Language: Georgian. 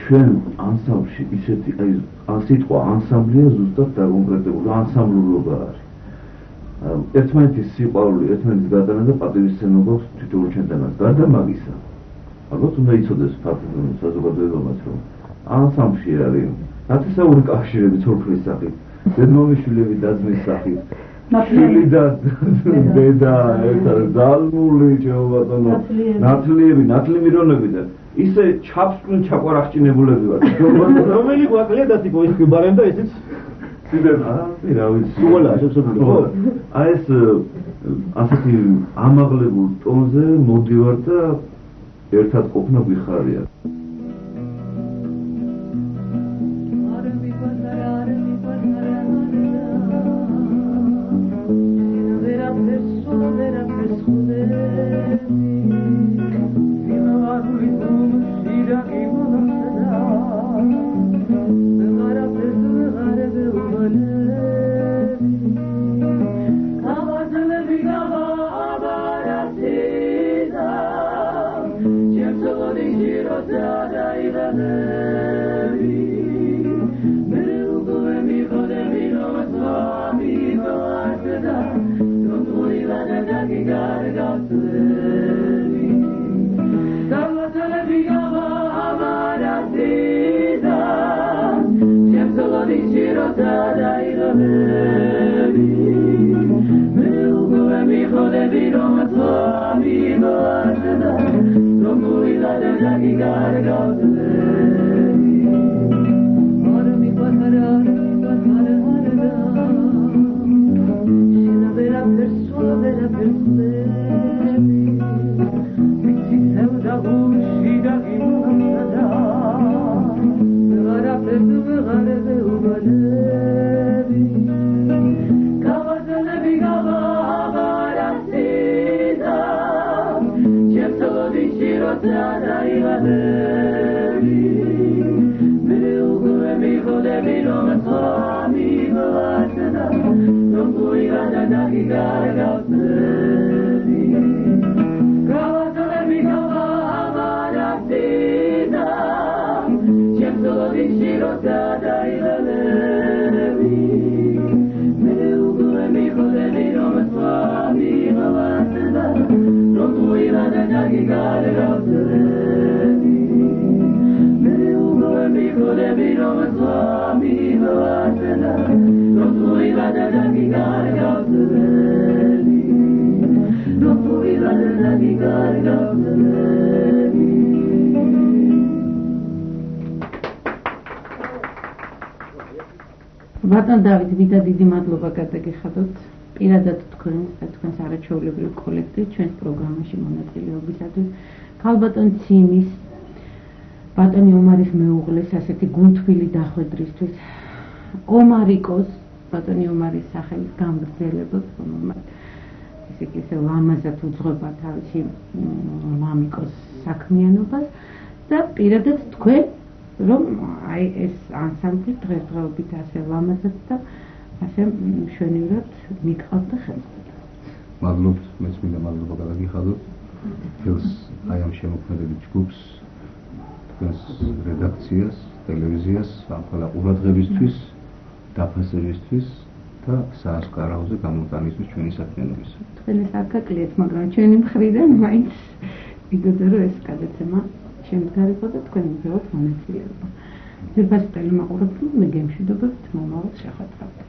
ჩვენ ანსამბლში ისეთი სიტყვა ანსამბლია ზუსტად დაკონკრეტებული ანსამბლურობა არის. ერთმანეთის სიყვარული, ერთმანეთის გატანა და პატივისცემა თითოეულ ჩვენთანაც. გარდა მაგისა, ალბათ უნდა იცოდეს საზოგადოებამაც, რომ ანსამბლში არის ნათესაური კავშირები ცოლ-ქმრის სახით, დედმამიშვილები და-ძმის სახით, შვილი და დედა, ძალმული, ბატონო, ნათლიმირონები და ისე ჩაფსკვნილ ჩაკვარახჭინებულები ვართ. რომელი გვაკლია დათიკო ის გვიბარემ და ესეც რა ვიცი, სულ ასოციებული ხო? აი ეს ასეთი ამაღლებულ ტონზე მოდივარ და ერთად ყოფნა გვიხარია. ბატონ დავით, ვიდა დიდი მადლობა გადაგიხადოთ პირადად თქვენს არაჩვეულებრივ კოლექტივს ჩვენს პროგრამაში მონაწილეობისათვის. ქალბატონ ციმის, ბატონი ომარის მეუღლეს ასეთი გუნთვილი დახვედრისთვის, ომარიკოს, ბატონი ომარის სახელის გამგრძელებას, რომელმაც ისე ლამაზად უძღვება თავისი მამიკოს საქმიანობას და პირადად თქვენ, რომ აი ეს ანსამბლი დღესდღეობით ასე ლამაზად და ასე მშვენივრად მიგყავთ და ხელმძღვანელობთ. მადლობთ, მეც მინდა მადლობა გადაგიხადოთ თელს აი ამ შემოქმედებით ჯგუფს, თქვენს რედაქციას, ტელევიზიას, ამ ყველა ყურადღებისთვის, დაფასებისთვის და საასკარაოზე გამოტანისთვის ჩვენი საქმიანობის. თქვენ ეს არ გაკლიათ, მაგრამ ჩვენი მხრიდან მაინც ვიგოდო რომ ეს გადაცემა შემდგარიყო და თქვენ უბრალოდ მონაწილეობა. ძირფასი ტელემაყურებლები მე გემშვიდობებთ მომავალ შეხვედრამდე.